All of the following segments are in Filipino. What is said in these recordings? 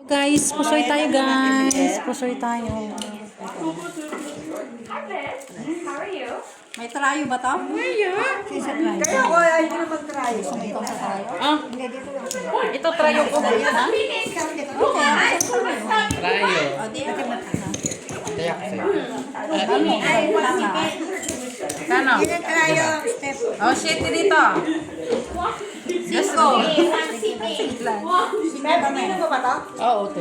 Guys, pusoy tayo guys. Pusoy tayo. How are you? May trayo ba to? Kaya ko ay hindi na mag-try. Ah, ito trayo ko. Ha? Trayo. O, di ako Tayak sa'yo. Kano? Tayo, step. Oh, shit dito. Let's go. Sino mo ba to? Oo, ito.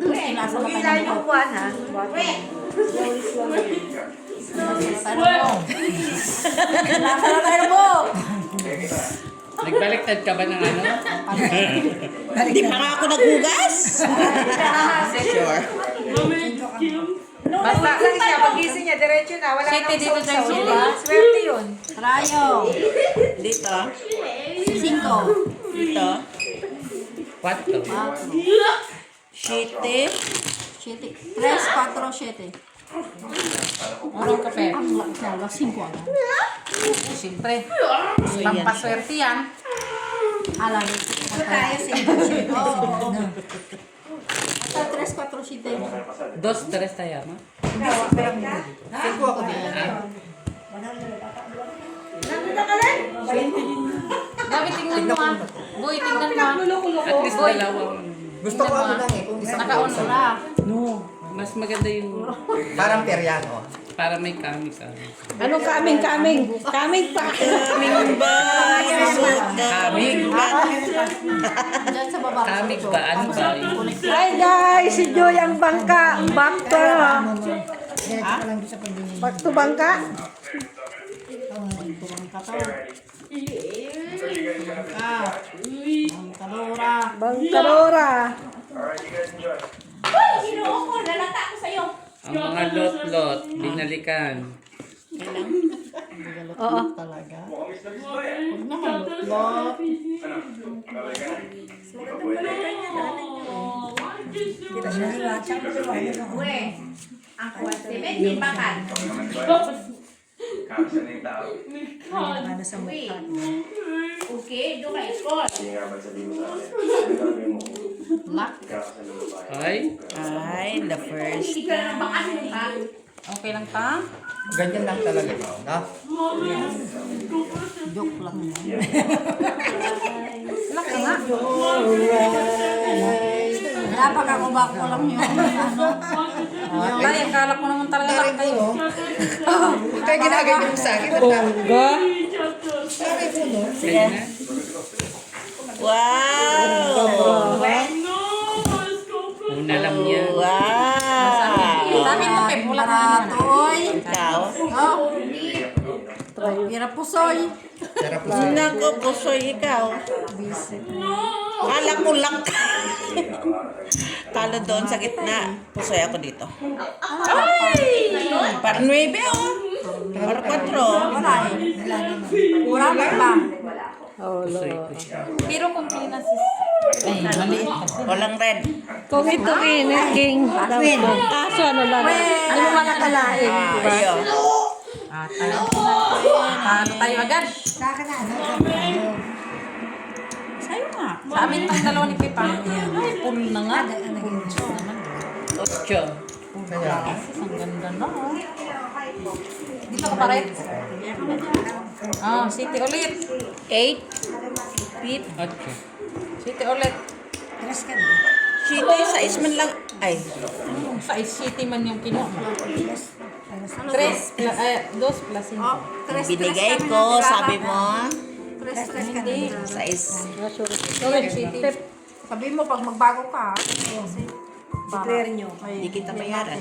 Ilay mo kuhan ha? Nasaan tayo na po? Nagbaliktad ka ba ng ano? Hindi pa nga ako naghugas. Sure. Basta lang siya, pag-gising niya, diretso na. Wala Sete nang dito sausaw, dyan, diba? Swerte yun. Trayo. Dito. 5. Dito. 4. 7. 3, 4, 7. Anong kape? Ang 5 agad. Siyempre. Pampaswerte yan. Alam. Tayo, 5. Oo. 3, 4, 7. 2, 3 tayo, ma? Siko ako din. Nandun ka lang? Dapat tingnan mo ah. Boy, tingnan mo ah. At least dalawang. Gusto ko ano lang eh, kung isang Naka-on na. Mas maganda yung parang peryano. para may kami sa Anong kaming? Kaming pa. Kaming ba? Kaming ba? Diyan sa baba. Kaming ba? Ano ba? Hi guys, si Joy ang bangka. Back to Back to bangka. Bangkadora. Uy, ginoo ko. Lalata ako sa'yo. Ang mga lot-lot, binalikan. Oo. Uwe, ang kwarte. Hindi bakal. Okay, doon ka ikot. Ay, Ay, the first. Hindi ka na bakal ha? Okay lang ta? Ganyan lang talaga ito, no? Joke lang yan. Lak ka nga. Dapat ako ba ko lang yun. Ano? Tay, akala ko naman talaga lak kayo. Kaya ginaganyan mo sa akin. Bongga. sige na. Wow! Una lang yan. Sabi mo, Pep, wala ka na toy. Ikaw? Oh. Hirap pusoy. Sarap po sa'yo. Nako, pusoy ikaw. Kala ko lak. Talo doon sa gitna. Pusoy ako dito. Ay! Par 9 oh. Par 4. Wala eh. Wala ba? Pero kung kinasis. Ay, maliit kasi. Walang red. Kung ito king. Kaso ano lang. Hindi mo makakalain. Ayo. Talo tayo agad. Sa'yo nga. Sa amin pang dalawa ni Pepa. Ay, full na nga. Ocho. Kaya, Ang ganda na. Oh. Dito ka pa rin. City ulit. 8. Feet. Ocho. City ulit. City, sa isman lang. Ay, Sa city man yung kinuha mo. 2 plus 5. binigay ko, sabi mo. Hindi. Sa is. City. Sabi mo pag magbago ka. Kasi Declare nyo. Hindi kita bayaran.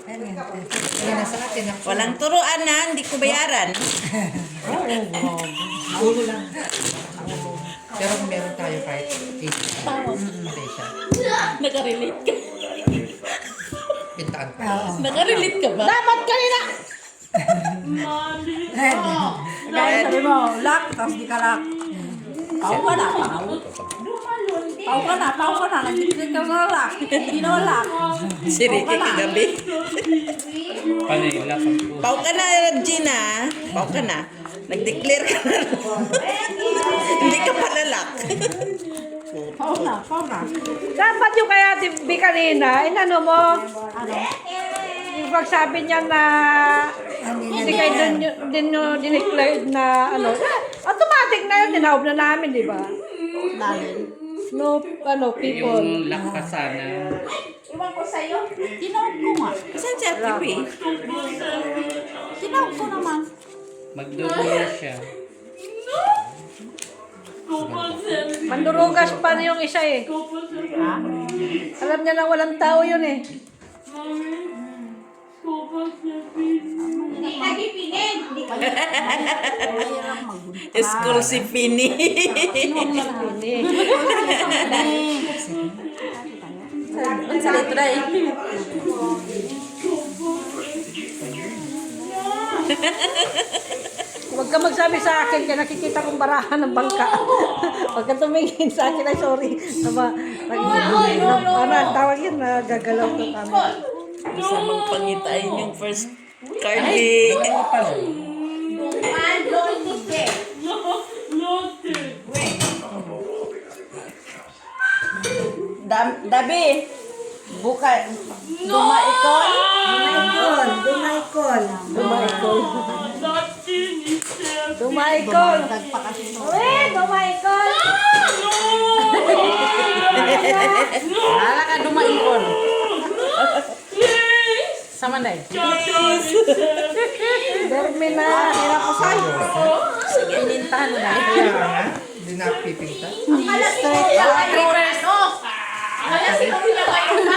kaya nasa atin ako. Walang turuan na, hindi ko bayaran. Pero kung meron tayo kahit 8, patay siya. Nakarelate ka. Pintaan pa. Nakarelate ka ba? Dapat kanina. Kaya sabi mo, lock, tapos di ka lock. Pau ka na, pau. Pau ka na, nag-declare ka na lock. Hindi na lock. Si Ricky kagabi. Panay, ilak ang puso. Pau ka na, Gina. Pau ka na. Nag-declare ka na. Hindi ka palalak. Pauna. Dapat yung kaya Tibi kanina, inano mo? Yung pagsabi niya na hindi kayo dineclared na ano, automatic na yun, dinaob na namin, di ba? No, people. Yung lakasana. Iwan ko sa'yo. Tinawag ko nga. Saan si Ate B? Tinawag ko naman. Magdugo na siya. Mandurugas pa na yung isa eh. Alam niya na walang tao yun eh. Hindi nagipinin. School si Pini. Ang sa letra eh. Huwag ka magsabi sa akin kaya nakikita kong barahan ng bangka. Huwag ka tumingin sa akin. Ay, sorry. Ano, tawag yun na gagalaw ko kami. Gusto mong pangitain yung first card eh. Dabi, buka, dumaikon. Dumaikol. Uy, dumaikol. Wala ka dumaikon. Sama na eh. Dormi na. Hirap ko sa'yo. Pinintahan mo na. Hindi na pipinta. Kaya sino pinakain na?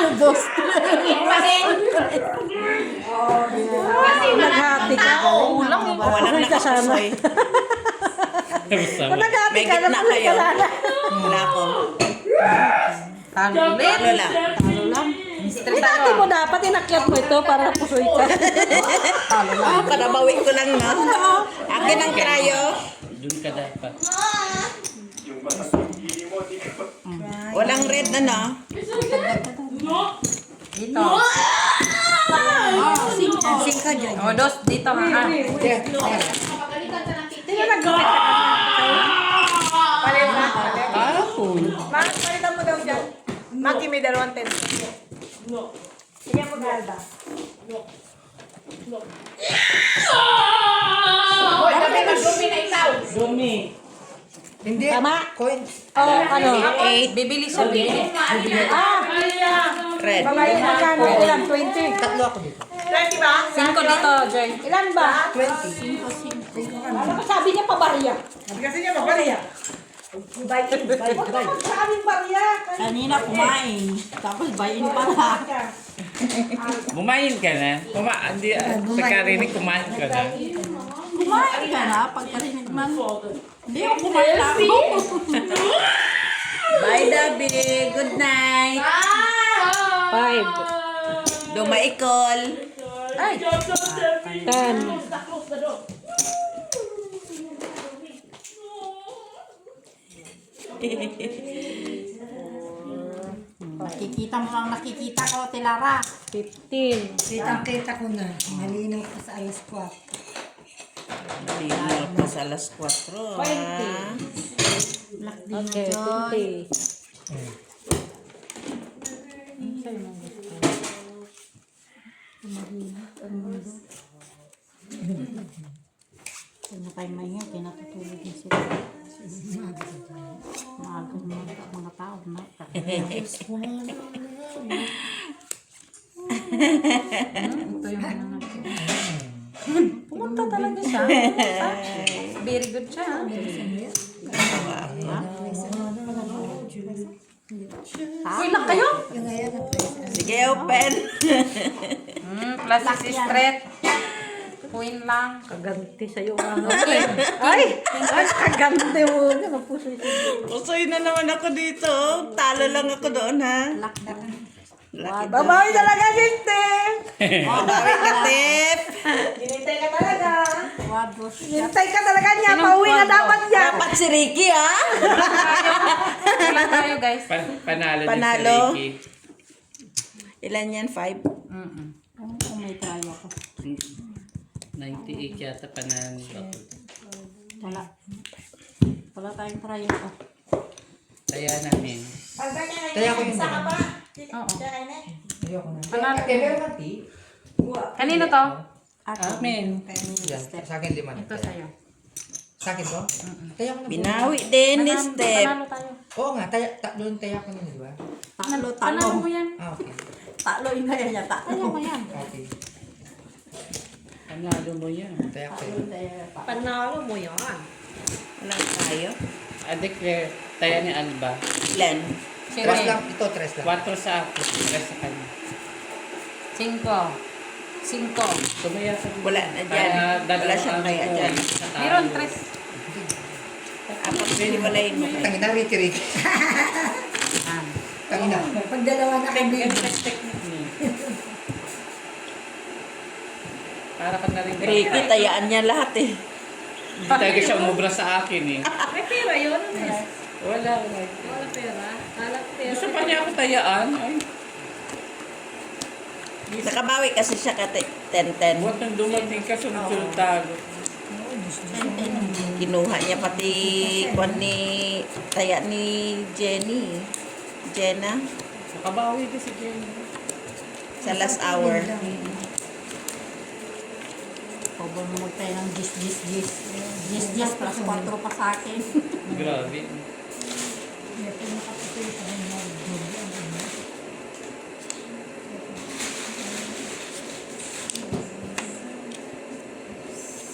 Naghati ka. Ulang eh. Walang nakapasoy. Kung naghati May ka, gitna napulit kayo. ka na. Wala ko. Talo ulit. Ano lang? Talo lang. Dati mo dapat inakyat mo ito para pusoy ka. Para bawi ko lang na. Akin ang krayo. Doon ka dapat. Walang red na no? Dito. Singka dyan. O, dos. Dito nga. Kapagalitan ka ng titi. Sino nag-gawin ka? Palit na. Palitan mo daw dyan. Maki, may 210. Sige mo, Galda. Hoy, kami mag-lumi na ikaw. Hindi. Tama. Coins. Oh, ano? 8. Bibili siya. Bibili. Red. Babae na magkano? Ilan? 20? Tatlo ako dito. 5 dito, Joy. Ilan ba? 20. Ano sabi niya pa barya? Kasi niya mabaliya. Huwag ka magsabing barya. Kanina kumain. Tapos bayin pa na. Bumayin ka na. Pagkarinig kumain ka na. Kumain ka na. Pagkarinig man. Hindi ako kumain na ako. Bye, Dabi. Good night. 5. Dumaikol. Ay. 10. Nakikita mo lang nakikita ko, Tilara. 15. Kitang-kita ko na. Malinaw pa sa alas 4. Malinaw pa sa alas 4. Okay, 20. Ano tayong maingay, kaya natutulog na sila. Mga tao na. Ito yung ano natin. Pumunta talaga siya. Very good siya. Uy, lang kayo? Sige, open. Plus is straight. Queen lang. Kaganti sa'yo ang Ay! Ay, kaganti mo. Ano puso ito? Pusoy na naman ako dito. Talo lang ako doon, ha? Babawi talaga, Sinte! Bawi ka, Tip. Hinintay ka talaga. Wados. Hinintay ka talaga niya. Pauwi na dapat niya. Dapat si Ricky, ha? Ilan tayo, guys? Panalo, Panalo. din si Ilan yan? 5? Kung may tayo ako. Ricky. 98 yata panalo. Wala. Wala tayong try ito. Kaya namin. Kaya ko yun. Oo. Ayoko na. Panalo. Ate, meron ng tea? Kanino to? Amen. Yan, sa akin 5 na. Ito sa'yo. Sa akin to? Taya ko na. Binawi din ni Step. Panalo tayo. Oo nga, tatlo yung taya ko na, di ba? Panalo mo yan. Ah, okay. Talo yung kaya niya. Talo mo yan. Okay. Panalo mo yan. Taya ko yun. Panalo mo yan. Wala tayo. Declare, tayo ni Alba. Ilan? Tres lang. Ito, tres lang. 4 sa ako, 3 sa kanya. 5. Tumaya sa Wala na dyan. Wala siyang kaya dyan. Meron 3. Apat piniwalayin mo. Tangina, Ricky. Tangina. Pag dalawa na kami. Para ka na rin. Ricky, tayaan niya lahat eh. Hindi talaga siya umubra sa akin eh. May pera yun. Wala. Wala pera. Walang pera. Gusto pa niya ako tayaan. Ay, Nakabawi kasi siya ka 10-10. huwag nang dumating ka sunod-sunod tago. Kinuha niya pati kwan ni taya ni Jenna Nakabawi ka si Jenny. sa last hour. Cover mo tayo ng 10 plus 4 pa sa akin. Grabe.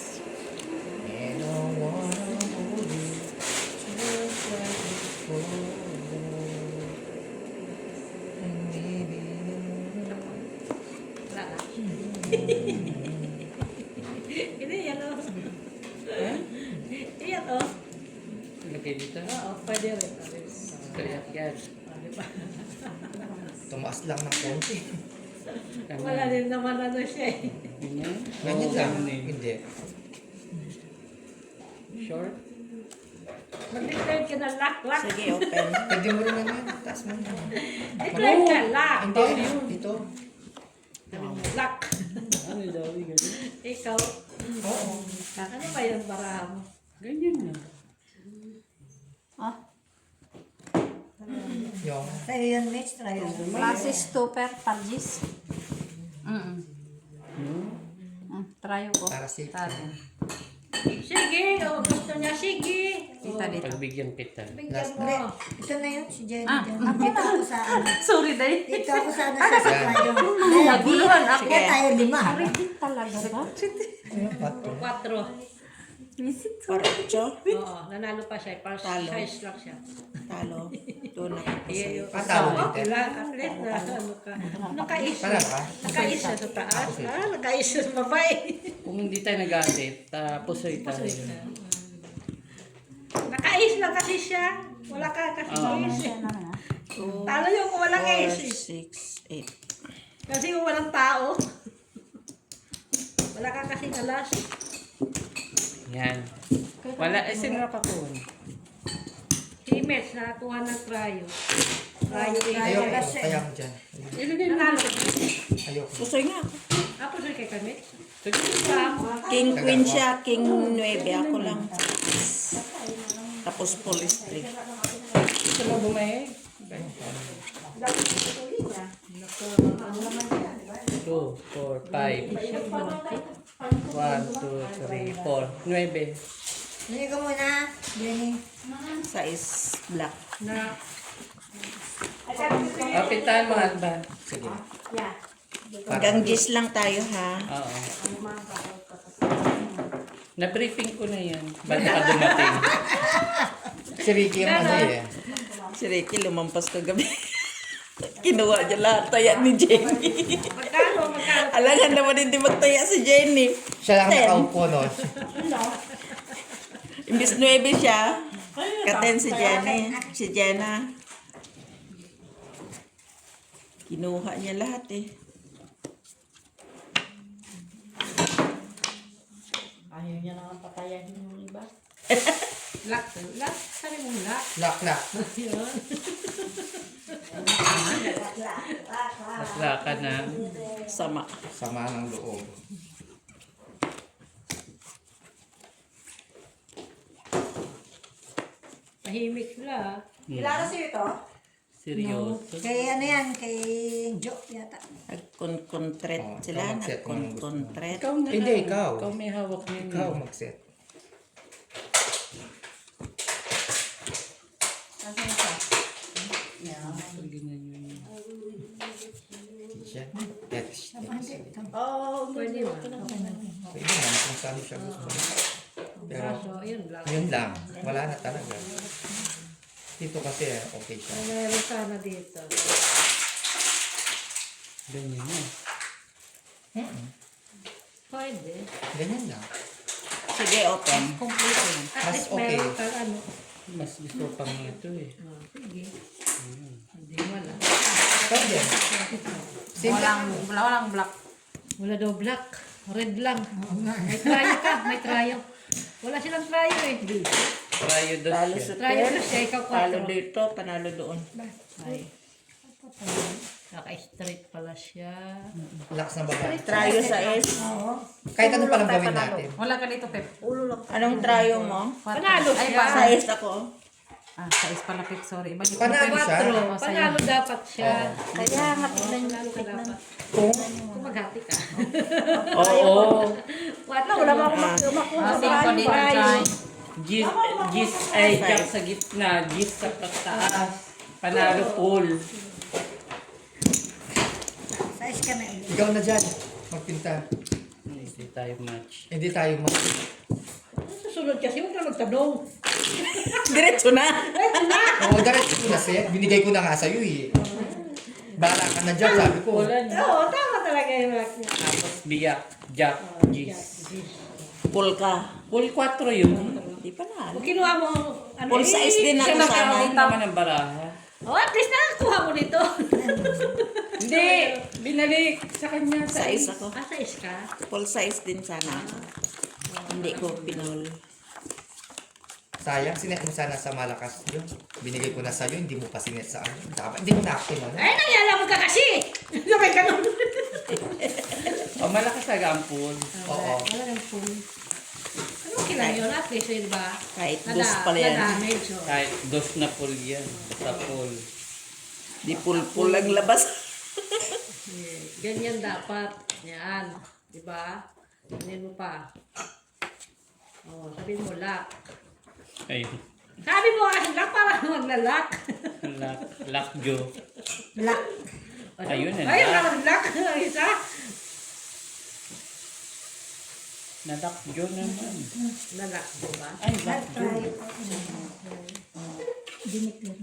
And I wanna hold you just like before. And maybe Wala na. Hindi, yan o. Yan o. Lagay dito. Oo, pwede rin. Kaya yan. tumaas lang ng konti. Wala din naman ano siya eh. Ganyan. Ganyan lang. Ganun eh. Hindi. Short. Mag-declare ka na lock. Sige, open. Pwede mo rin naman. Taas mo na. Declare ka lock. Hindi. Ito. Lock. Ano yung dami ganyan? Ikaw. Oo. Ano ba yung baraha mo? Ganyan na. Ah, Yung. Sa'yo yun, Mitch. Try yun. classes 2 per Pargis. Try ko. Para safe. Sige, o gusto niya, sige. Kita dito. Pagbigyan kita. Bigyan Hindi. mo. Ito na yun, si Jenny. Ah, Dito ako sa ano. Sorry, Day. Dito ako sa ano sa saklayo. Naguluhan ako. Kaya tayo 5. Rigid talaga ba? Quatro. Ocho. Oo, nanalo pa siya. Para Talo. size lang siya. Talo. Doon ako pa sa'yo. Patalo din. Wala, athlete na. Ano ka? Nakais. Para ka? Nakais siya sa taas. Nakais siya sa babae. Kung hindi tayo nag-atit, pusoy tayo. Nakais lang kasi siya. Wala ka kasi ace. Talo yung kung walang 4, ace. 6, 8. Kasi kung walang tao. Wala ka kasi alas. Yan. Wala, sino nakakuha? Si Mets, nakakuha ng cryo. Cryo Ayoko. A. Kaya mo dyan. Ilagay mo. Nanalo. Ayoko. Pusoy nga ako. Tapos yung kay Kamit. King Queen siya, King 9. Ako lang. Tapos police 3. Gusto mo bumayag? 2, 4, 5. 1, 2, 3, 4. 9. Naligo muna, Jenny. Size black. Kapitan mo, Alba. Sige. Hanggang gis lang tayo ha. Oo. Na-briefing ko na yan. Ba't ka dumating? Si Ricky ang ano eh. Si Ricky lumampas kagabi. Kinuha niya lahat taya ni Jenny. Magkano? Alangan naman hindi magtaya si Jenny. Siya lang 10. nakaupo no. Imbis 9 siya. Ka-10 si Jenny. Si Jenna. Kinuha niya lahat eh. Ayaw niya naman patayahin yung iba. Lock. Lock. Sabi mo lock. Lock na. Yun. Masla ka na. Sama. Sama ng loob. Tahimik sila. Kilala sa'yo ito? Seryoso. Kay ano yan, kay Joe yata. Nagkontret Oh, sila. ikaw mag-set kung gusto mo. Nagkontret. Ikaw na Hindi, lang. ikaw. Ikaw may hawak niya. Ikaw mag-set. Ganyan yun. Siya. Yes. Pwede ba? Pwede naman kung saan siya gusto. Pero Kaso, yun lang. yun lang. Wala na talaga. Dito kasi okay siya. Meron sana dito. Ganyan na. Pwede. Ganyan lang. Sige, open. At Mas least okay. meron kang ano. Mas gusto pang ito eh. Sige. Hindi wala. Ikaw din. Walang black. Wala daw black. Red lang. May trayo ka. May trayo. Wala silang trayo eh. Trayo doon Talo siya. sa Trayo tel. na siya. Ikaw Talo 4. dito, panalo doon. Ay. Naka-straight pala siya. Lakas ng babae. Trayo sa S. Kahit ano palang gawin natin. Wala ka dito, Pep. Anong trayo mo? Panalo Ay, siya. Sa S ako. Ah, sais pala, Pep. Sorry. Iba yung Panalo siya. 4. Panalo dapat siya. Kaya nga, Panalo ka dapat. Kung Maghati ka. Oo. Wala mo ako Ah, 5 dito, Chay. Gis ay jack sa gitna. Gis sa pataas. Panalo pool. Size ka na ulit. ikaw na dyan, magpinta. Hindi tayo match. Hindi tayo Susunod kasi huwag na magtanong. Diretso na. Oo, diretso ko na set. Binigay ko na nga sa'yo eh. Bahala ka na dyan, sabi ko. Wala niya. Oo, tama talaga yung rock niya. Tapos biyak. Jack. Gis. Pull ka. Pool 4 yun. Hindi pa na. Kung kinuha mo, ano Full size din ako Siya sana. nakakain naman ang baraha. Oh, at least nakakuha mo nito. Hindi! Binalik sa kanya sa Size ako. Asa is ka? Full size din sana ako. Hindi ko pinul. Sayang, sinet mo sana sa malakas yun. Binigay ko na sa'yo, hindi mo pa sinet sa ano. Dapat, hindi mo na-active ano. Ay, nangyala mo ka kasi! Sabay ka nun. O, malakas talaga ang pool. Oo. Wala nang pool. Ano kailangan yun? At least yun ba? Kahit dos pala yan. Na-damage. Oh. Kahit dos na pool yan. Sa pool. Di pul-pul ang labas. Ganyan dapat. Yan. Diba? Ganyan mo pa. Oh, sabihin mo lock. Ay, Sabi mo kasi lock para maglalak. lock Joe. Black. Ayun na. Ay, maglalak. Isa. Nalock Joe naman. Lalak, diba? Ay, lock Joe.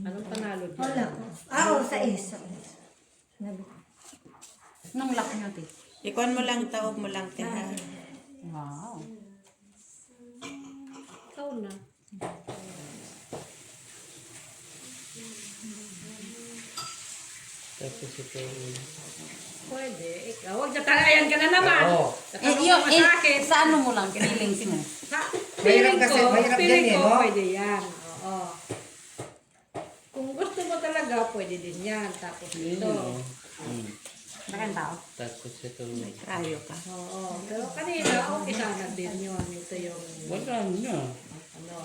Anong panalo dyan? Wala ko. Oo, size. Nung lock natin. Ikuan mo lang, tawag mo lang. Teka. Wow. Ikaw na. Tapos ito. Pwede. Ikaw, huwag natalayan ka na naman. Oo. Tatanong ka pa sa akin. Sa ano mo lang, feelings mo. Mahirap kasi, mahirap feeling yan eh, ko, no? pwede yan. Oo. Kung gusto mo talaga, pwede din yan. Tapos Yun ito. yun. Bakit tao? Tapos ito. Trayo ka. Oo. Pero kanina, okay sana din yun. Ito yung, Wala na. ano.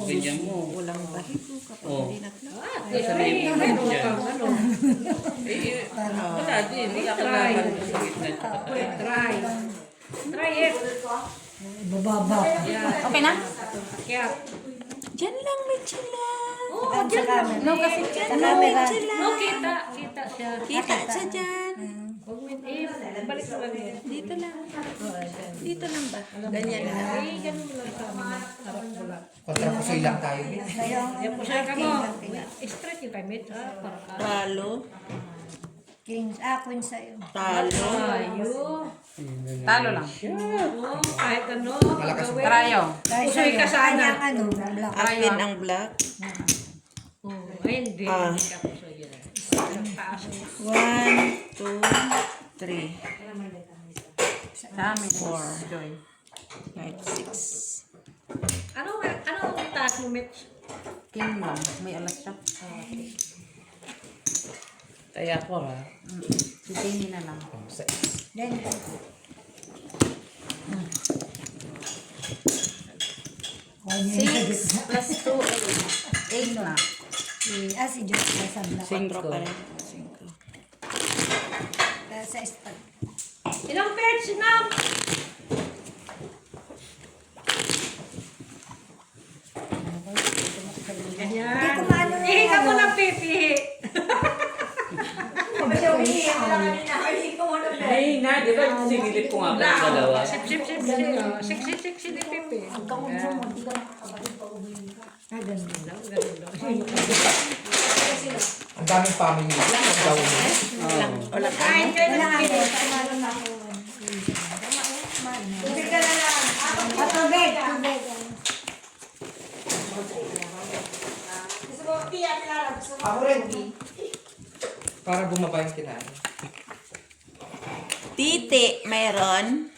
Ganyan mo. Walang bahigo kapag Oh. hindi na. Ah, may ano kang ano. Wala din. Wala ka naman sa gitna. Wait, try. Try it. Bababa. Yan. Okay na? Akyat. Diyan lang, Mitchell lang. Oo, dyan lang. No, kasi No, kita. Kita siya. Kita siya dyan. Huwag mo in. Balik mo lang yun. Dito lang. Dito lang ba? Ganyan lang. Ay, ganun mo lang sa mga harap mo lang. Kontra ko sa'yo lang tayo. Yan po siya ka mo. Straight yung kamit. Ah, para ka. Talo. King, queen sa'yo. Talo. Tayo. Talo lang. Oo, kahit ano. Malakas gawin. Tarayo. Pusoy ka sana. Kanyang ano, black. Akin ang black. Oo, ay hindi. Ah. Hindi ka pusoy yan. Ang taas mo. 1, 2, 3, Sa amin. 4, Joy. 5, 6. Ano ang taas mo, Mitch? King lang. May alas siya. Kaya ko ha. Sitini na lang. Then, Six. plus 2, 8 na. Si Diyos sa black. 4 pa rin. 5. Sa ispat. Ilang page na? Ganyan. Ihinga mo ng pipi. Ay na, di ba sinilip ko nga pa ang dalawa? Sip. Siksi ni pipi. Ganun lang. Ang daming family. Ang daw mo. Wala ka. Kain kayo ng pipi. Tubig. Ako rin. Para bumaba yung kinain. Titi, meron.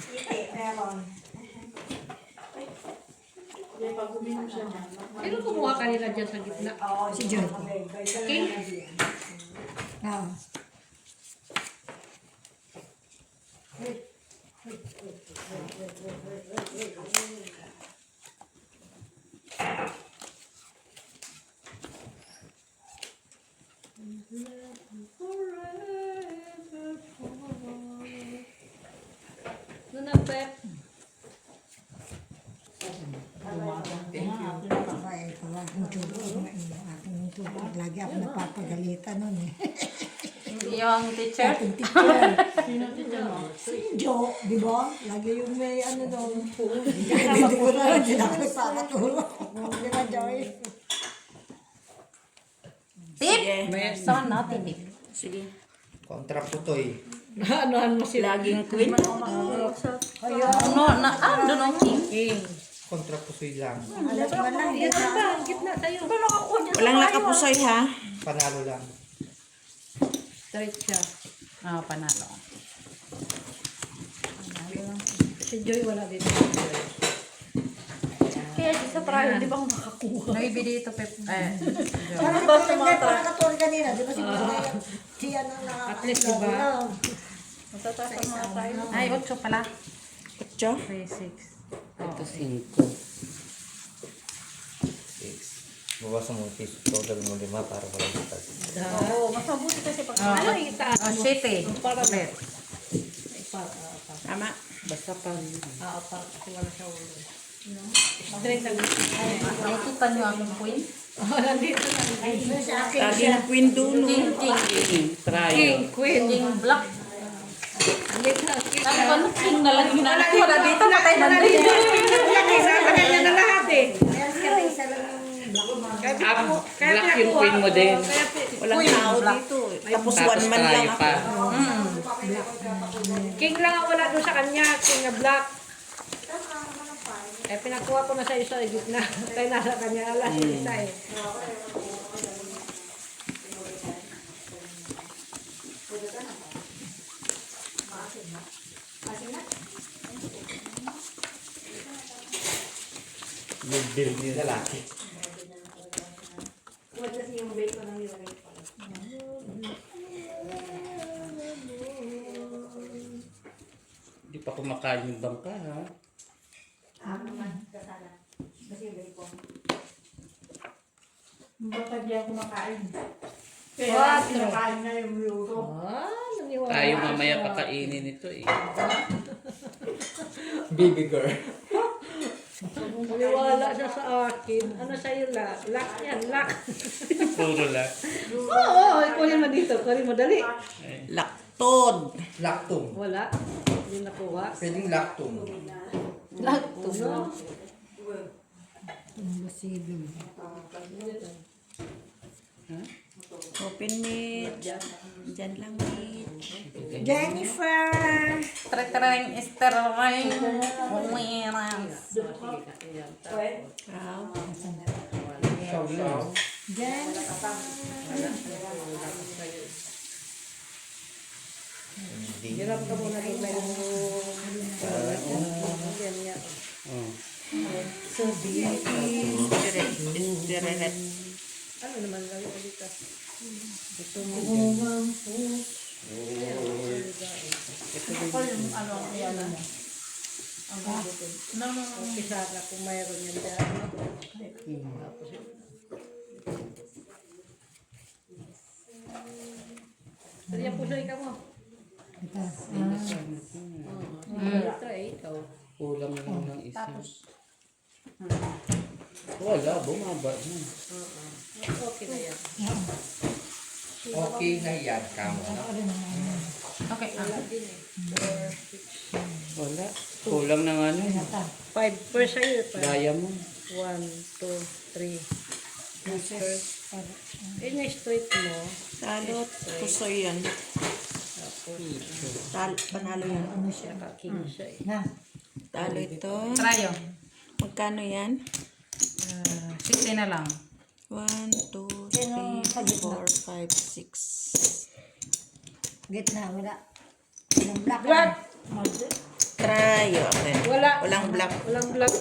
Sino kumuha kanina dyan sa gitna? Si Jericho. King? Oo. Doon ang pep. Ay, aking tubig. Lagi ako napapagalitan nun eh. Yung teacher? Aking teacher. Si Jo, di ba? Lagi yung may ano doon. Hindi ko na, hindi na ako nagpapatulog. Di ba, Joy? Tip? Saan natin tip? Sige. Kontra po to eh. Anuhan mo sila. Laging queen. Ano na? Doon ang king. Kontra po lang. Alas ba lang? Yan ang ba? Ang gitna sa'yo. Walang lakapusoy ha. Panalo lang. Straight siya. Panalo. Si Joy wala dito. Kaya sa trial, di ba ako makakuha? Maybe dito, Pep. Parang katulad kanina, di ba si Miguel? Siya na At least, di ba? Ay, 8 pala. 8. 3, 6. Ito 5. 6. Bawasan mo yung piso to. Gawin mo 5 para walang butas. Oo, mas mabuti kasi pag... Ano yung itaas mo? 7. Para ba? Tama. Basta pa. Para kasi wala siya ulo. Straight lang. Nakikita niyo akong queen? Nandito na. Laging queen dulo. King. Try. King, queen. King black. Nandito na. Sabi ko, king na lang hinanap ko na dito. Patay na dito. Nagkakagay niya na lahat eh. Black yung queen mo din. Walang tao dito. Tapos Tapos 1 man lang try pa. ako. King lang ang wala doon sa kanya. King na black. Eh, pinakuha ko na sa isa gitna. Tayo nasa kanya. Alas yung isa eh. Yung build ni lalaki. Hindi pa kumakain yung bangka ha. Bakit di ako makain? Naniwala. Tayo mamaya kakainin ito eh. Baby girl. Naniwala siya sa akin. Ano sa'yo la? Lock yan, lock. Puro lang. Oo, kunin mo dito. Kunin mo, dali. Laktod. Lactum. Wala. Hindi nakuha. Pwedeng lactum. Black to. Imposible. Open Mitch. Diyan lang Mitch. Jennifer! Tretreng, estereng, umiras. Wow. Shaw. Jennifer! Hindi. Hirap ka muna kung may Direct. ano naman gawin ko dito? Pisara kung mayroon yan dyan. Kaya puso ikaw mo. Try ikaw. Kulang lang ng isa. Wala, bumaba na. Okay na yan. Okay na yan, kamo. Okay. Wala. Kulang ng ano. 5 per sa'yo. Gaya mo. 1, 2, 3. Yun yung straight mo. Talo, pusoy yan. Panalo yan. Saka king siya eh. Na. Talo ito. Trayo. Magkano yan? 60 na lang. 1, 2, 3, 4, 5, 6. Gitna, wala. Walang black. Black! Trayo. Okay. Wala. Walang black. Walang black.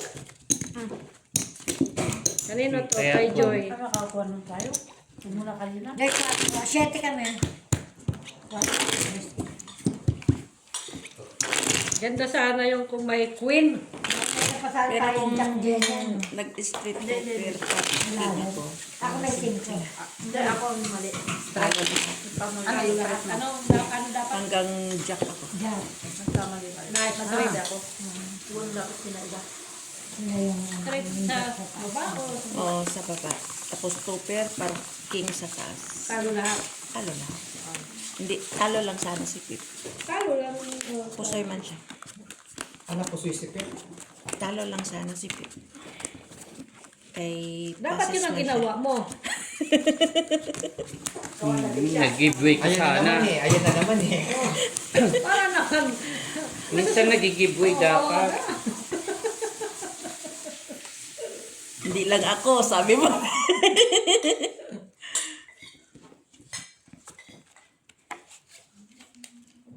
Kanino to? Kaya Kay po. Joy. Nakakuha nun tayo. Muna kanina. Guys, 7 kami. Ganda sana yung kung may queen. Napasal Pero tayo kung ng Jen. nag-street poker pa, hindi ko. Ako may 5. Hindi, ako mali. Talo lahat. Ano dapat? Hanggang jack ako. Diyan. Nagkamali tayo. Nice. Trade ako. Huwag dapat kinaiba. Ano yung Trade sa baba o Oo, sa baba. Tapos tupper, parang king sa taas. talo lahat? Talo lahat. Hindi, talo lang sana si Pip. Talo lang. Pusoy man siya. Anak ko suisipin. Talo lang sana si Pip. Kay Dapat yun ang man siya. ginawa mo. Nag-giveaway ka Ayan na sana. naman eh. Ayan na naman eh. Para naman. Minsan nag-giveaway dapat. Hindi lang ako, sabi mo.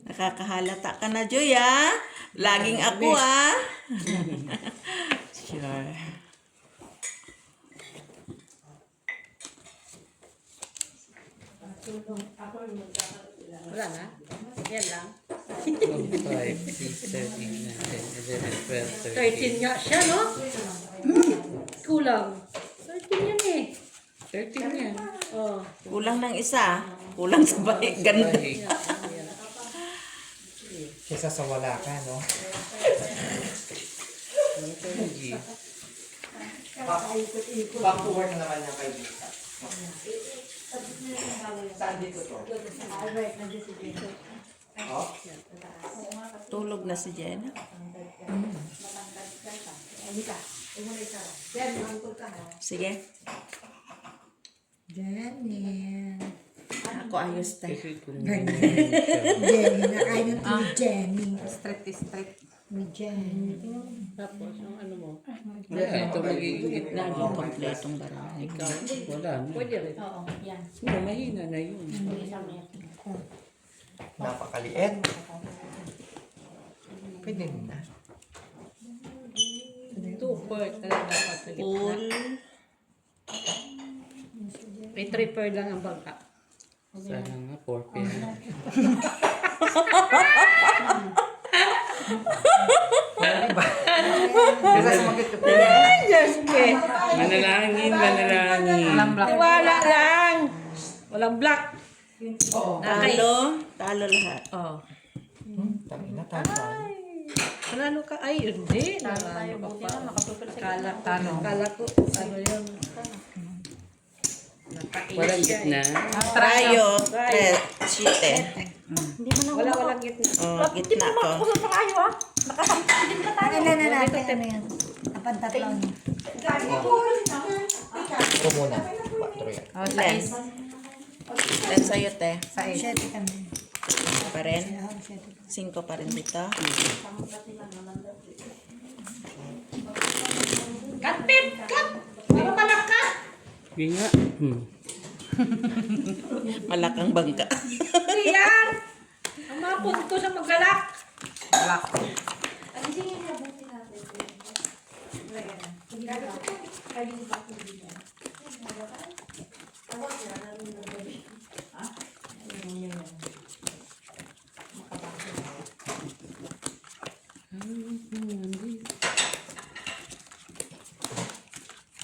Nakakahalata ka na, Joy, ah. Laging ako, ah. Sure. Wala na. Yan lang. 5, 6, 7, 8, 9, 10, 11, 12, 13 nga siya, no? Kulang. 13 yan eh. 13 yan. Oh. Kulang ng isa. Kulang sa bahay. Ganda. Kesa sa wala ka, no? Ano ka yung G? Back to work na naman yung kay Lisa. Saan dito to? Oh? Tulog na si Jenna. Sige. Jenny. Ako ayos tayo. Kasi kung Jenny. Nakain ng tuloy Jenny. Straight is straight. May Jenny. Tapos, yung ano mo. wala, ito magiging gitna. Lagi kompletong barang. Ikaw, wala na. Pwede rin. Oo, yan. Hindi, mahina na yun. Napakaliit. Pwede na. 2 per talaga dapat sa gitna. Full. May 3 per lang ang bangka. Sana nga, 4 pin. Kesa sumakit ko. Yes, okay. Manalangin, manalangin. Walang black. Wala lang. Walang black. Talo. Talo lahat. Oh. Tangina, talo. Panalo ka? Ay, hindi. Nanalo ka pa. Kala, kala ko, ano yun. Walang gitna. Trayo. Chite. Walang gitna. Oh, gitna ko. Ano yan? Apan tatlo. Ako muna. 4 yan. Oh, size. Ilan sa'yo, te? 7 kami. Pa rin? 7. 5 pa rin dito. Cut, Pip! Cut! Mamalak ka! Yun nga. Malakang bangka. Yan! Ang mga punto sa maggalak. Black.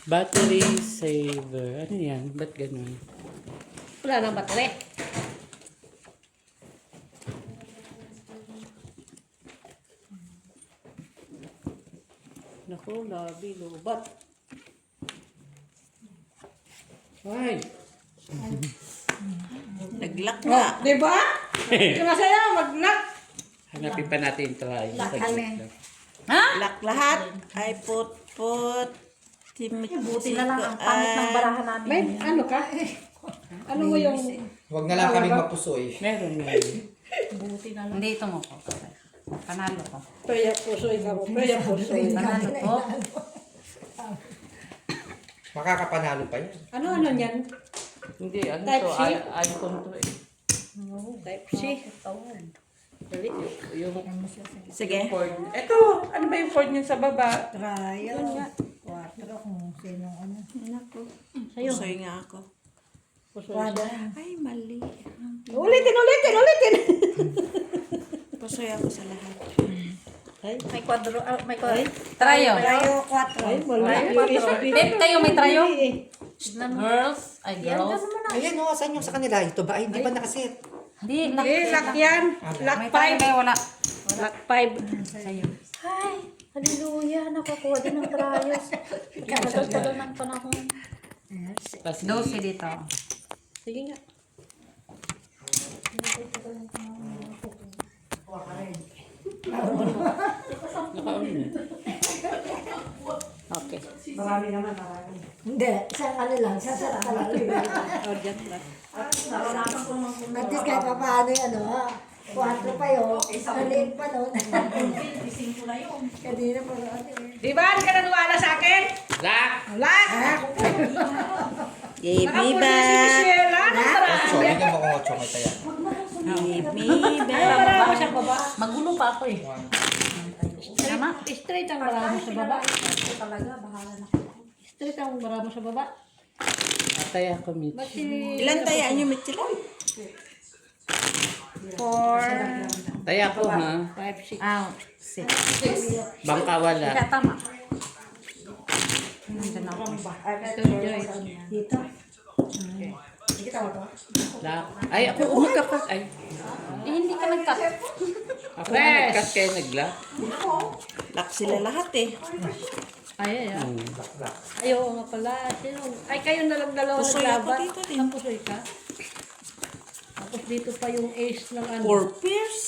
Battery saver. Ano yan? Ba't ganun? Wala nang battery. Naku, labi, lubat. Ay! Nag-lock nga. Di ba? Masaya, mag-lock. Hanapin pa natin ito. Lock lahat. Ay, put. Buti na lang ang pangit ng barahan namin. May, ano ka? Ano mo yung... Huwag na lang kaming mapusoy. Meron. Buti na lang. Hindi, ito mo ko. Panalo ko. Preya puso, ikaw mo. Preya puso. Panalo ko. Makakapanalo pa yan. Ano niyan? Hindi, ano Type to? C? iPhone to eh. Type C. Dali. Yung Sige. cord. Ito! Ano ba yung cord niya sa baba? Trial. 4 kung sinong ano. Sa'yo. Pusoy nga ako. Puso. Ay, mali. Ulitin. Pusoy ako sa lahat. May kwadro. May kwadro. Trayo. Tayo 4. Ay, mali. Yung isa. Babe, kayo may trayo? Girls. Ay, girls. Ayan o, saan yung sa kanila? Ito ba? Ay, hindi pa nakaset. Hindi, Lock yan. Lock May trayo 5. kayo, wala. Lock 5. Hi! Hallelujah! Nakakuha din ng trayos. Tagal-tagal ng panahon. 12 dito. Sige nga. Okay. Hindi, isang ano lang, sasarap ka lang. Oh, dyan lang. At least kahit pa paano yung ano, 4 pa yun, maliit pa nun. Kanina pa rin ano eh. Di ba? Hindi ka naniwala sa akin? Lock! Lock! Yay, Nakapunin biba! si Michelle. Ano para? So, hindi mo kung 8 may taya. Yay, Ano biba! para mo sa baba? Magulo pa ako eh. Tama? Straight ang bara mo sa baba. Talaga, bahala na. Straight ang bara mo sa baba. Atay ako, Mitch. Ba't si... Ilan tayaan nyo, Mitchell? 4, Taya ko, ha? 5, 6. Ah, 6. Bangka wala. Kaya tama. Nandyan ako. Ito, Joyce. Dito. Lock. Ay, ako umagkakat. Ay, Eh, hindi ka nag-cut. ako nagkat kaya nag-lock. Lock sila lahat eh. Ay. Ayaw nga pala. Sino? Ay, kayo na lang dalawa Pusoy ako naglaban. dito din. Ang pusoy ka. Tapos dito pa yung ace ng ano. 4 pairs.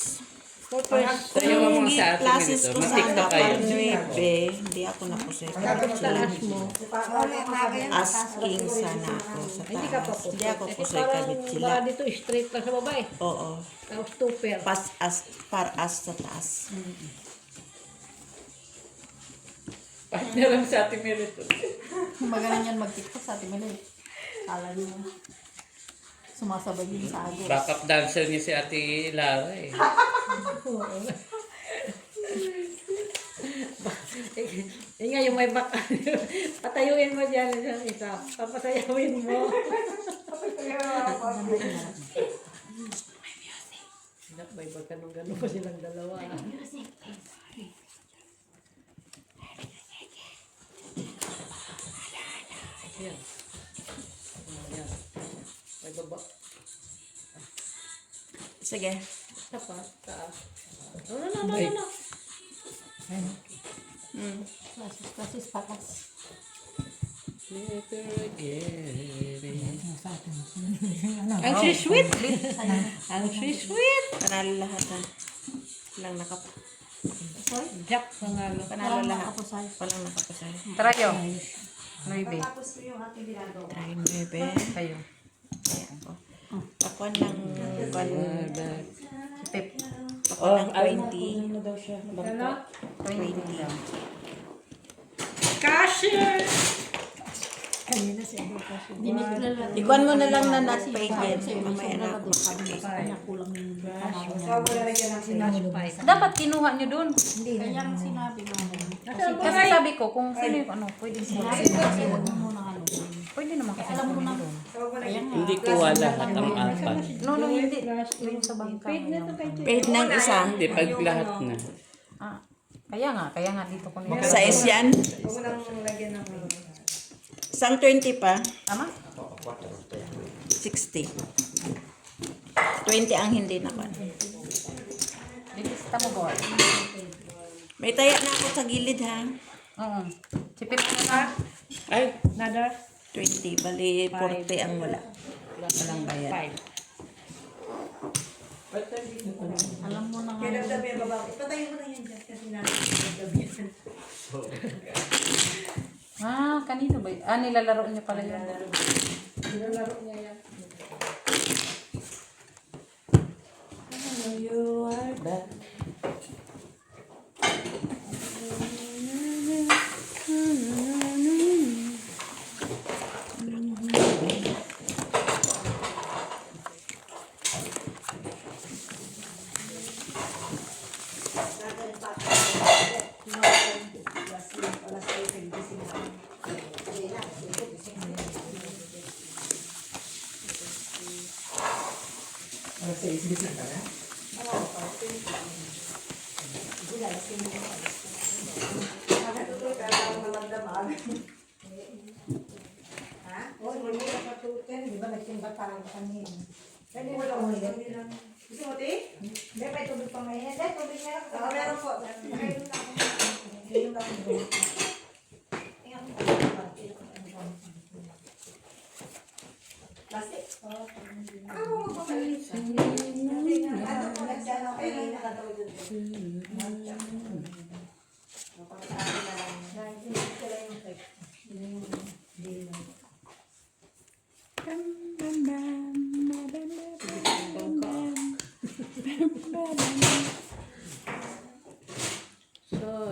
4 pairs. Tayo mo mga sa atin Classes ganito. ko sa Mag-tiktok kayo. 4-9. Hindi ako napusoy. Taas mo. Asking sana ako sa Hindi ka pa taas. po. Hindi ako pusoy ka, Parang Mitchell. bara dito straight lang sa baba eh. Oo. Tapos 2 pair. Par as sa taas. Bakit na lang sa ating meron to? Magaling yan mag-tiktok sa atin. Mali. Kala niyo. Sumasabay yun sa agos. Backup dancer niya si Ate Lara eh. Yun nga yung may back. Patayuin mo dyan isang isa. Papasayawin mo. May ganun-ganun pa silang dalawa. Ayan. Ayan. May baba. Sige. Tapat. Taas. No. Pasis, patas. Never again. Ang sweet. Ang sweet. Panalo lahat na. Walang Jack pangalo. Panalo lahat. Walang nakapasay. Trayo. 9. Try 9. Kayo. Ako ng Pip. ako ng 20. Ano? 20 daw. Cashier! Kanina si Abo kasi. Ikuan mo na lang na not paid yan. Mamaya na ako. Dapat kinuha nyo dun. Hindi na. Kaya sinabi mo. Kasi sabi ko, kung sino yung ano, pwede sila. Pwede naman kasi alam mo na. Hindi ko wala lahat ang apat. No, hindi. Yung sa bangka. Paid na to kay Jay. Paid ng isa. Hindi, pag lahat na. Ah, kaya nga dito ko nila. Sa is yan. Isang 20 pa. Tama? 60. 20 ang hindi na pa. Bigista mo, boy. May taya na ako sa gilid ha. Oo. Sipit mo na. Ay, Another 20. Bali, 40 ang wala. Walang bayad. 5. Alam mo na nga. Kaya nagsabi ang babae, patayin mo na yan dyan kasi nagsabi yan. Kanino ba? Nilalaro niya pala yun. Nilalaro niya yan. You are back. Ano sa isbis na ka na? O, hindi mo napatutin, di ba nagsimba tayo kanina. Pwede mo lang ulit. Gusto mo, Ti? Hindi, may tubig pa ngayon. Hindi, tubig meron. Oo, meron po. Nakainom na ako. Nakainom na ako. Plastic? Oo. Ako magpapalinis. Ano po, nagdala ko kayo na nakatawag dun. So,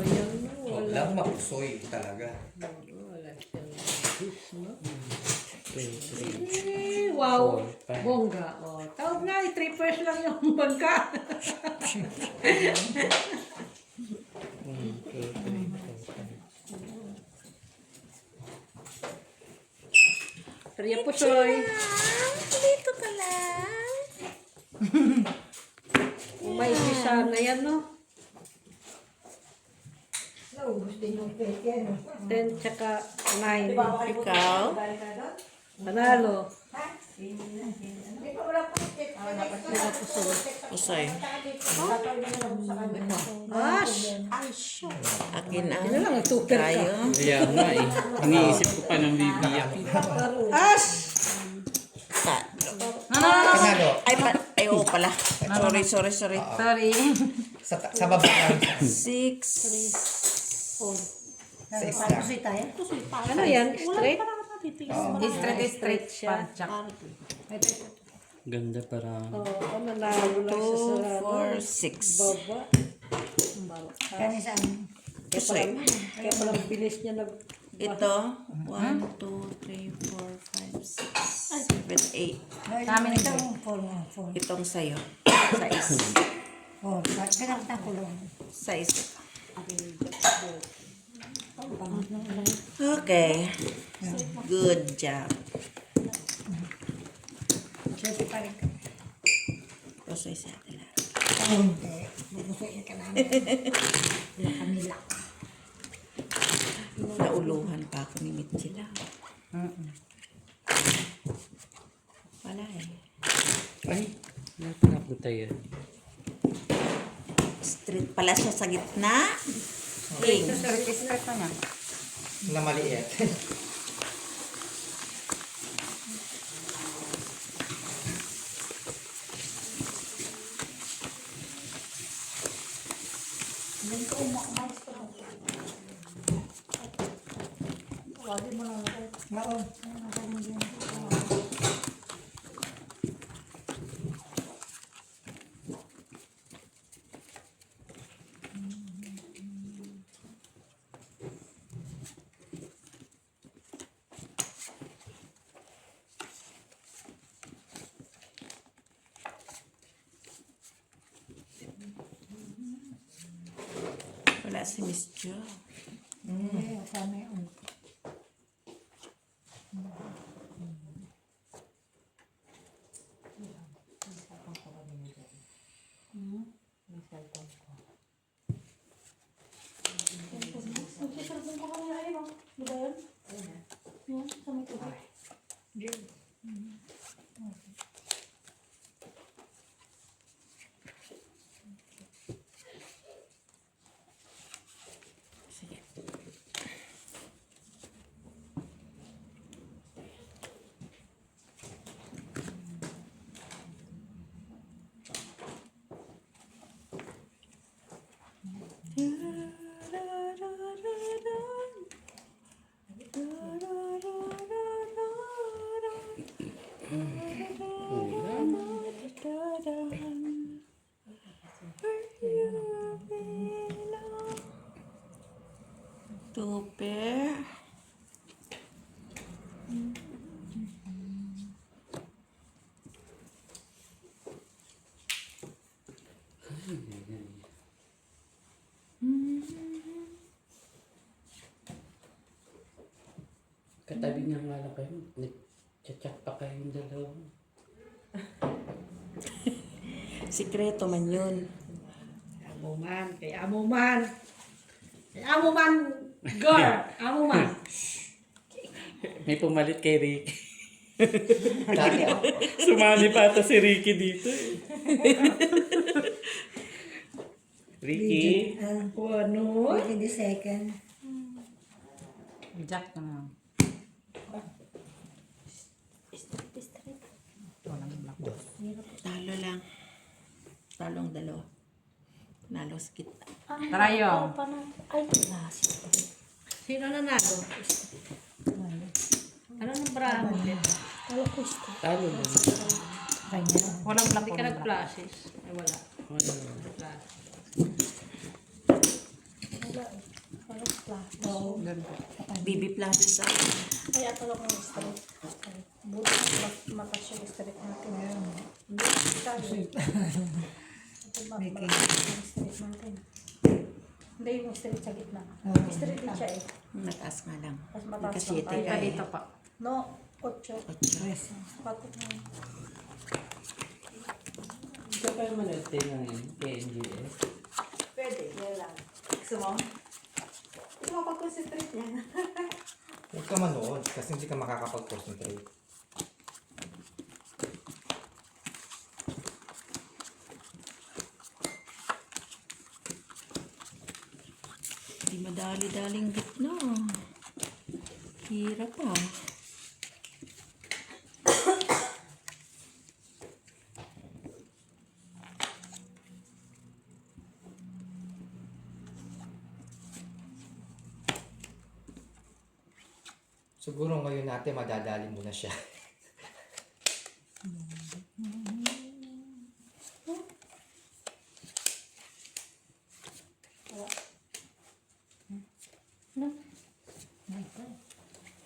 yan na. Huwag lang mapusoy talaga. Wala siyang juice, no? Wow! Bongga. Oh, tawag na, 3 pairs lang yung bangka. Ria Pusoy. Dito ka lang. May isa na yan, no? Naubos din yung peke, no? 10 tsaka 9. Ikaw? Panalo. Hindi pa wala po. Usay. As! Akin ang Ano lang, super ka. tayo. kaya nga eh. Iniisip ko pa ng bibiyak. As! Panalo. Ay, oo pala. Sorry. Sorry. Sa baba lang. 6. Sa isla. Ano yan? Straight? Straight siya. Ganda para. Oo, nanalo lang siya 2, sa 4, 6. baba. Kani saan? Usay. Kaya palang bilis niya nag... Ito. 1, 2, 3, 4, 5, 6, 7, 8. Namin ito. Itong sayo. 6. Oh, ganang takulong. 6. Okay. Good job. Siyempre pa rin. Usay sa atin. Hindi. Bubusuin ka namin. Wala kami lang. Nauluhan pa ako ni Mitchila. Wala eh. Ay, napanapunta yun. Street pala siya sa gitna. King. Straight pa niya. Na maliit. Wala si Miss Jo. Kami. Tupe. Katabi nga nga lang kayo. Nag-chat pa kayong dalawa. Sikreto man yun. Amo man, kay amo man. Kay amo man, girl. Amo man. May pumalit kay Ricky. Dati ako. Sumali pa ata si Ricky dito eh. Ricky. Ano? Within the second. Jack ka na. Talo lang. Talong dalawa. Nalo sa kita. Tarayo. Sino nanalo? Ano nang bravo? Talo lang. Walang black. Hindi ka nag-flashes. Ay, wala. Bibi Plaza sa Ay, ato lang ng straight. Buti matas yung straight natin. Hindi, sabi. Ito matas yung straight natin. Hindi yung straight sa gitna. Straight din siya eh. mataas nga lang. Mas mataas Kasi lang ito tayo. ay Dito pa. No, 8. Patot na yun. Ito pa yung manood ng KNGS. Pwede, yan lang. Gusto mo? Gusto mo pag-concentrate yan. Huwag ka manood kasi hindi ka makakapag-concentrate. Di madali-daling gitna. Hirap ah. Siguro ngayon natin madadali mo na siya.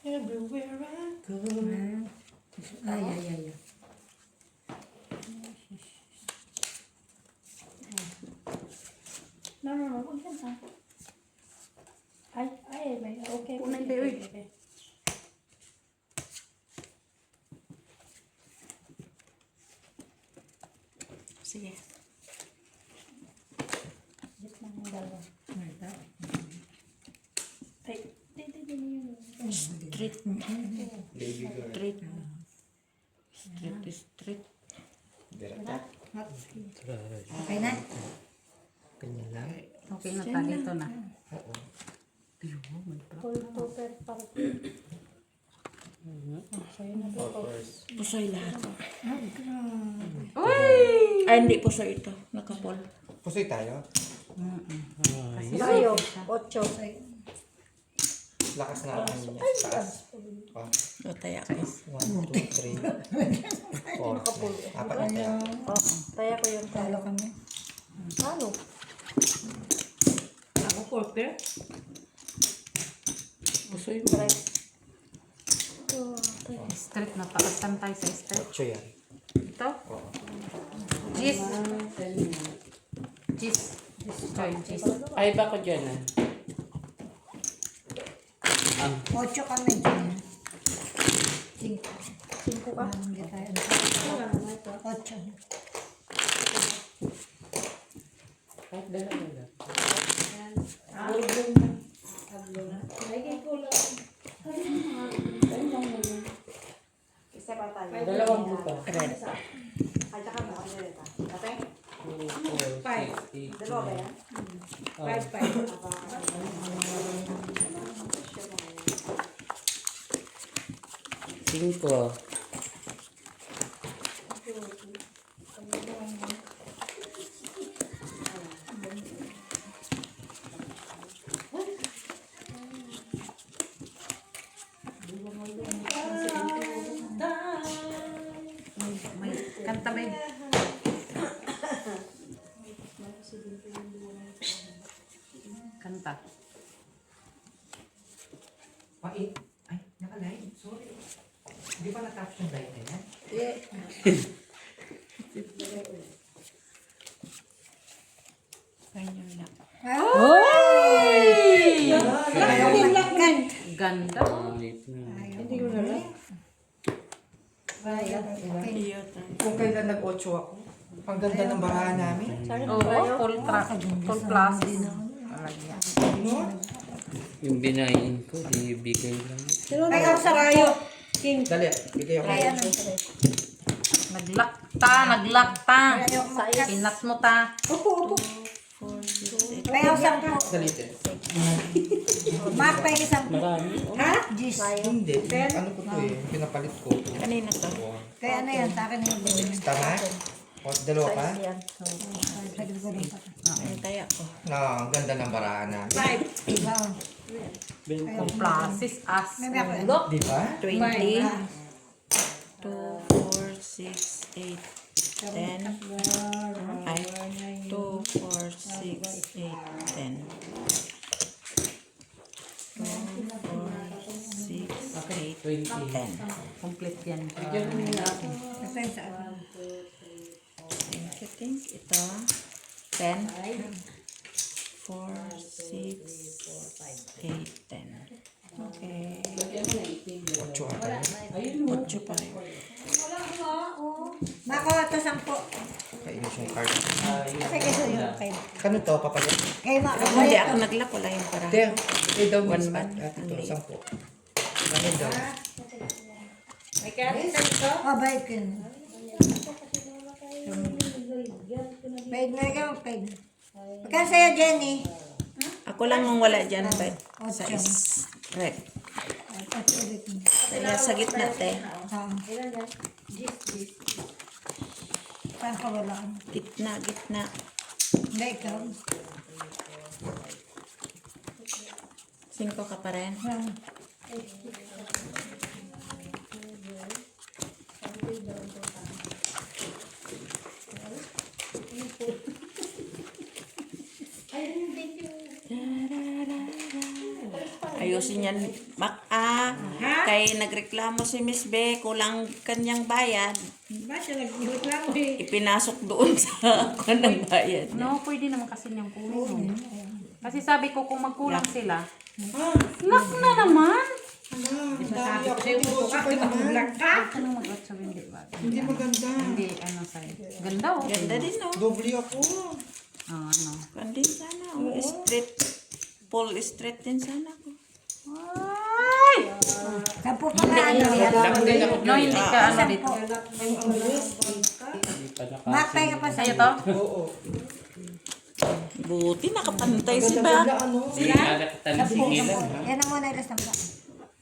Everywhere I go. Ay. No. Huwag yan ha. Ay, may okay. Unang day, okay. Sige. Gitna ng dalawa. Ay, di yun. Street. Baby girl. Street. Street. Direct. Okay na? Kanya lang. Okay na pa. Dito na. Oo. Full topper pa. Sa'yo na to. Poppers. Pusoy lahat. Uy! Ay, hindi pusoy ito. Nakapol. Pusoy tayo. Tayo, 8. Lakas na ang niya. Taas. Oh. O, taya ko. 1, 2, 3, 4. Apat na tayo. Taya ko yung talo kami. Talo. Ako, porker. Pusoy mo. Street na. Paatan tayo sa street. 8 yan. Ito. Oo. Cheese. Cheese. Choy, cheese. Ay, ba ko dyan ah? 8 kami dyan. 5 ka? Hindi tayo. 8. Kahit dalawa lang. Isa pa tayo. Dalawang buka. Red. Ay, tsaka mo. Ano rin ito? Okay? 2, 4, 6, 8, Dalawa ba yan? 5. Kanta ba yun? Kanta. Ay, nakalive. Sorry. Hindi pa natapos yung live na yan? Ganda. Hindi ko na lang. Kung kailan nag-8 ako, ang ganda ng barahan namin. Oo, full plus. Yung binayin ko, di bigay lang. Ay, ako sa rayo. King. Dali, bigay ako. Naglakta. Pinat mo ta. Upo. Ay, ako sa Dali, te. Mark pa yung isang. Marami. Ha? Gis. Hindi. Ano ko to eh? Pinapalit ko. Kanina to. Kaya ano yan, sa akin na yung Tama? O, dalawa pa? Ay, kaya ko. No, ang ganda ng barahan namin. Plasis as. Di ba? 20. 2, 4, 6, 8, 10. Ay, 2, 4, 6, 8, 10. 2, 4, 6, 8, 10. 10. Complete yan. I think ito. 10. 4, 6, 8, 10. Okay. 8 ata yun. 8 pa rin. Nako, ito 10. Kainis yung card. Kasi kayo yun. Kano to, papalit? Kayo mga Hindi ako naglak. Wala yung para. Te, eh daw One miss man. at ito, 10. Kano daw? Oh, bayad ko yun. Bayad na ikaw, bayad. Magkano sa'yo, Jenny? Ako lang ang wala dyan. But sa red. Kaya sa gitna, te. Saan ka wala? Gitna, gitna. Hindi, ikaw. 5 ka pa rin. Ayusin yan, Mak. Kay nagreklamo si Miss B, kulang kanyang bayad. Ba siya nagreklamo eh? Ipinasok doon sa kanang bayad. No, pwede naman kasi niyang kunin. Kasi sabi ko kung magkulang sila. Lock na naman. Dami ako, negosyo pa naman. Anong mag-8 hindi ba? Hindi maganda. Hindi, ano sa'yo. Ganda oh. Ganda din, no? Doble ako. Ano. Pandin sana. Oh. Street. Paul Street din sana. Ay! 10 pa na ano yan. Lang din ako. No, hindi ka ano dito. Mark, pay ka pa Sa'yo sa'yo. to? Oo. Buti nakapantay si Ganda Ba. ano? Hindi nakakita ng sigilan. ha? Yan ang muna ilas ng ba.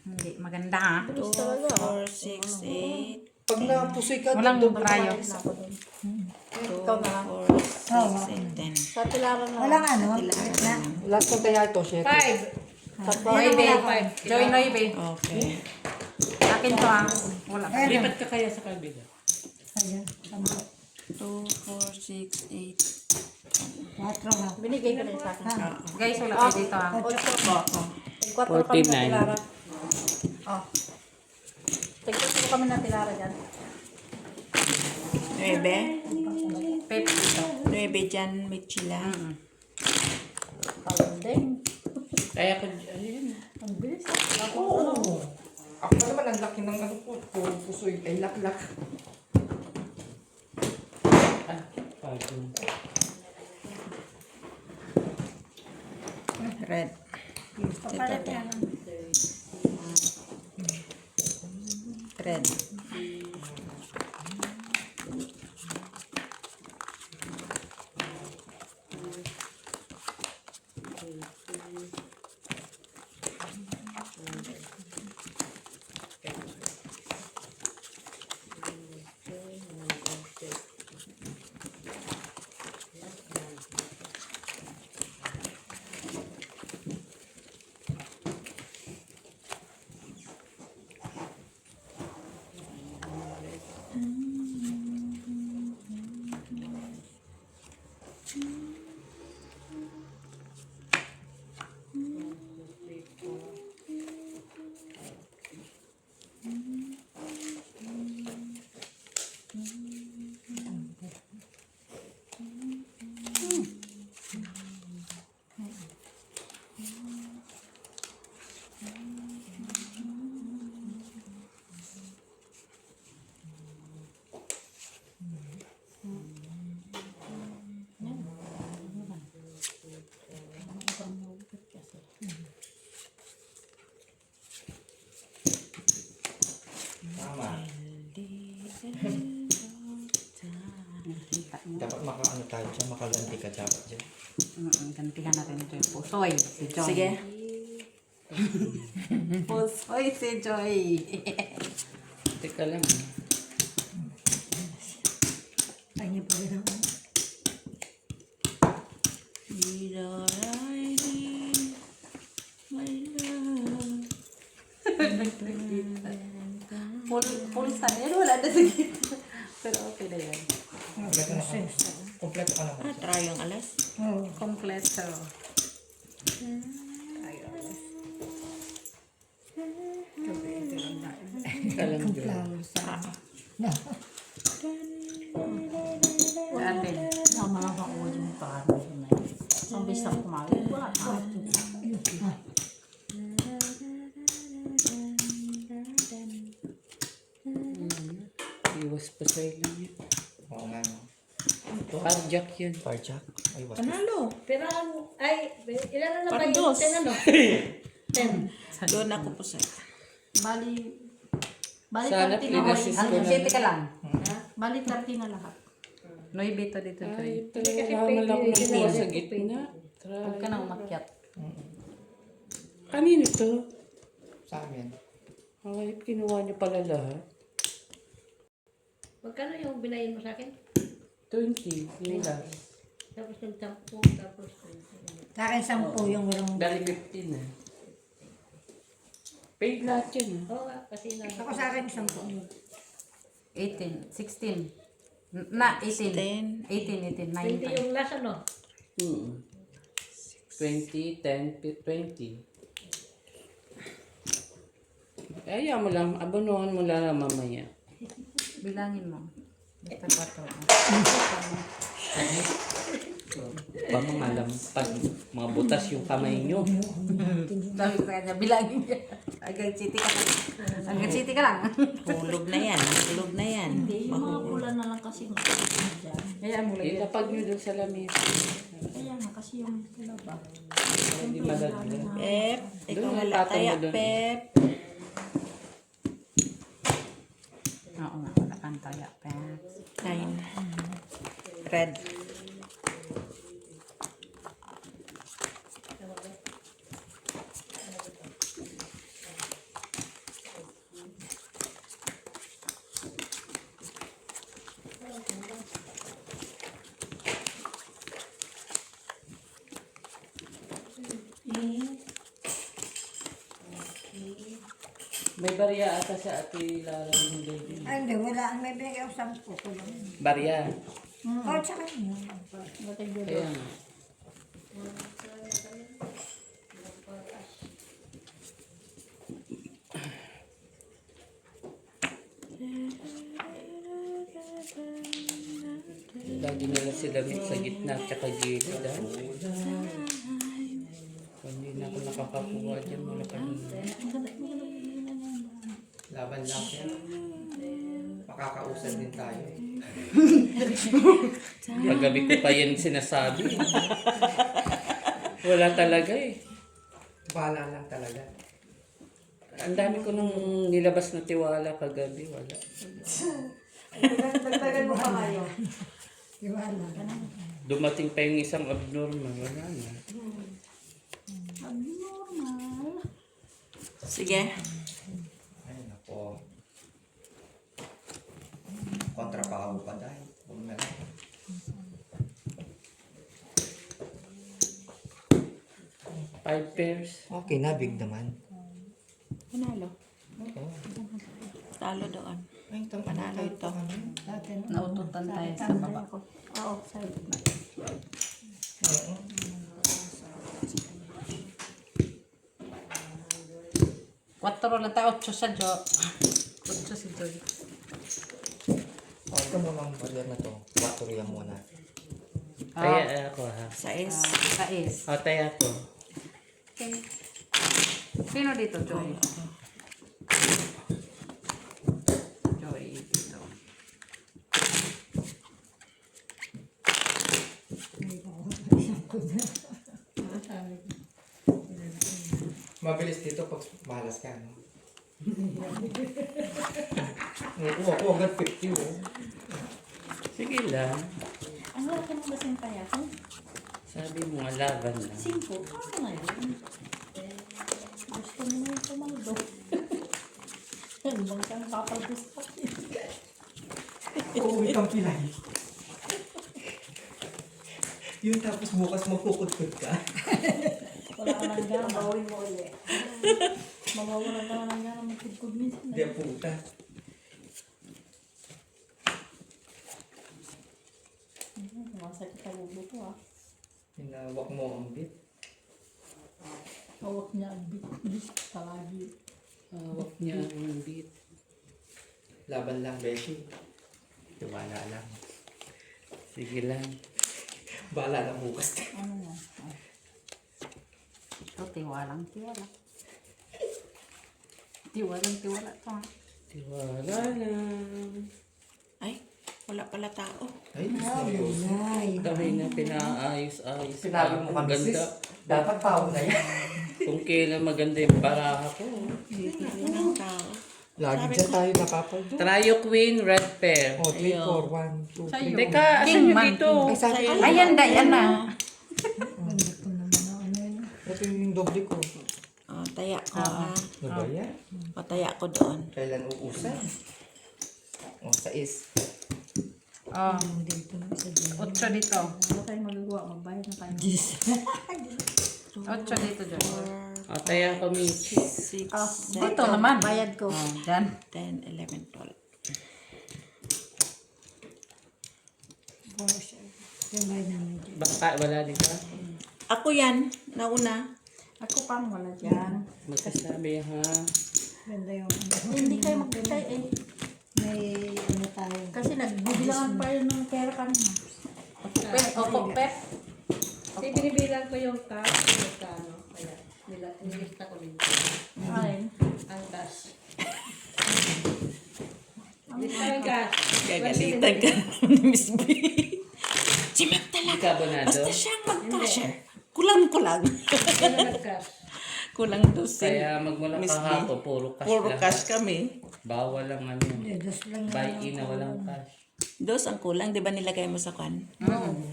Hindi, maganda ha. 2, 4, 6, 8. Pag napusoy ka, Walang doble rayo. 2, 4, 6, 8, 10. Walang ano, gitna. Last ko kaya ito, chef. 9. Joy 9. Okay. Akin to ha. Wala pa. Lipat ka kaya sa kabila. 2, 4, 6, 8. 4 ha. Binigay ko na sa akin. Guys, wala pa dito ha. 49. Tignan ko kami na tilara dyan. 9. 50 to. 9 dyan, Michila. Palanding. Kaya ko, ayun. Ang bilis. Oo. Ako pa naman, ang laki ng ano ko. Puro pusoy. Ay, lak-lak. Ah, pagod. Red. Papalit yan. Red. Dapat makaano tayo dyan, makalanti ka dapat dyan. Gantihan natin ito yung pusoy. Si Joy. Sige. Pusoy si Joy. Teka lang. Ay, niya pa rin ako. Pulsa na yan. Wala na sa gitna. Pero okay na yan. Kompleto na ka. Kompleto ka na ka. Try yung alas. Kompleto. Teka lang dyan. Ate. Mga kakuha yung parang. Ang bisa ko kumain. Wala ka. Iwas pa sa lang yan. Oo nga no. Carjack yun. Parjak. Ay, was. Panalo. Pero, ay, ilan na ba yung Pardos. 10 ano? 10. Doon ako po sa'yo. Bali Sana 30 na. pinasis ko Hanggang na. 7 ka lang. Bali 30 na lahat. Noy bito dito, Joy. Ay, talaga naman ako nakuha sa gitna. Huwag ka Try. na umakyat. Kanino to? Sa amin. Ay, kinuha niyo pala lahat. Magkano yung binayin mo sa akin? 20, yung last. Tapos yung 10, tapos sa akin 10 yung walang... Dali 15 na. Paid lahat yun. Oo nga, kasi na... Ako sa akin 10. 18, 16. Na, 18. 10. 18, 20 19. yung last ano? 20, 10, 20. Ayaw mo lang, abonohan mo lang mamaya. Bilangin mo. Basta ba to? Baka malam pag mga butas yung kamay nyo. Sabi ko sa kanya, bilangin niya. Hanggang city ka lang. Hanggang city ka lang. Hulog na yan. Hulog na yan. Yung mga pula na lang kasi Kaya mo lang. Itapag nyo dun sa lamesa. Kaya nga kasi yung pula ba? Hindi malaglag. Pep. Ikaw Doon, wala patong kaya, mo doon. Pep. Oo nga, wala kang taya. 9. Red. May barya ata sa ate Lara yung baby. Ay, hindi, wala. May binigay ako 10 ko lang. Barya. Oh, tsaka yun. Kaya nga. Lagi nila sila sa gitna at saka gilid. Kung hindi na ako nakakakuha dyan mula kanina. Laban lang yan. Makakausad din tayo eh. Paggabi ko pa yan sinasabi. Wala talaga eh. Bahala lang talaga. Ang dami ko nung nilabas na tiwala kagabi. Wala. Dagdagan mo pa kayo. Iwala. Dumating pa yung isang abnormal. Wala na. Sige. Ay, nako. Kontrabaho pa dahil. Huwag na lang. Five pairs. Okay na, big naman. Panalo. Oh. Talo doon. Ay, panalo ito. Naututan tayo sa baba. Oo, sa'yo. Oo. Quattro lang tayo, 8 sa Jo. 8 si Joy. Oh, ito muna ang barya na to. 4 yan muna. Taya ako ha. 6. Kais. O, taya ako. Okay. Sino dito, Joy? Joy dito. Mabilis dito pag malas ka, no? Ako agad 50, oh. Sige lang. kasing kaya? Sabi mo nga, laban lang. 5. Ano na yun? Gusto mo na yung tumaldo. Ano bang kang kapalbis pa? Uuwi kang pilay. Yun tapos bukas magkukudkod ka. Wala ka lang gana. Bawin mo ulit. Mawawala ka lang gana magkudkod minsan. Hindi ang puta. Masakit ang ulo ko ah. Hinawak mo ang bit. Hawak niya ang bit palagi. Hawak niya ang beat. Laban lang, Beshi. Tiwala lang. Sige lang. Bala na bukas. Ano nga? Ito, tiwalang tiwala. Tiwalang tiwala ito. Tiwala lang. Ay, wala pala tao. Ay, seryoso. Dahil na pinaayos-ayos. Sinabi mo kami, sis. Ganda. Dapat tao na yan. Kung kailan maganda yung baraha ko. Walang tao. Lagi dyan tayo napapaldo. Trio Queen, Red Pair. Oh, 3, 4, 1, 2, 3. Teka, asan nyo dito? Ay, sa akin. Ayan na, yan na. Ito yung doble ko. Oh, taya ko ha. Ano ba yan? O, taya ko doon. Kailan uusan? O, sa is. Oh. 8 dito. Wala tayong magagawa. Magbayad na tayo. 8 dito dyan. O, taya ko, Michi. 6, Oh, 7, dito naman. Bayad ko. Dyan. 10, 11, 12. Baka wala dito. Ako yan, nauna. Ako pang wala dyan. Magkasabi ha. Hindi kayo magkakay eh. May ano tayo. Kasi nagbibilangan pa yun ng pera kanina. Opo, pep. Kasi binibilang ko yung cash, magkano. Kaya, nilista ko din. Ay. Ang cash. Lista yung cash. Gagalitan ka ni Miss B. Si Mac talaga. Carbonado. Basta siyang mag-cashier. Kulang-kulang. Sino nag-cash? Kulang dosin. Kaya magmula Miss B. kahapon, puro cash Puro lang. cash kami. Bawal lang ano. Buy-in na walang cash. Dos ang kulang, di ba nilagay mo sa kwan?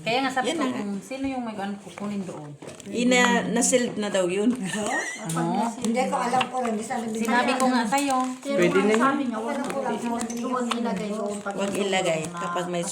Kaya nga sabi Yan ko, na. kung sino yung may ano kukunin doon. Na-sealed na daw yun. Hindi ko alam ko rin. Hindi sa amin Sinabi ko nga sa'yo. Pwede na yun. Sabi niya, huwag ilagay doon. Huwag ilagay kapag may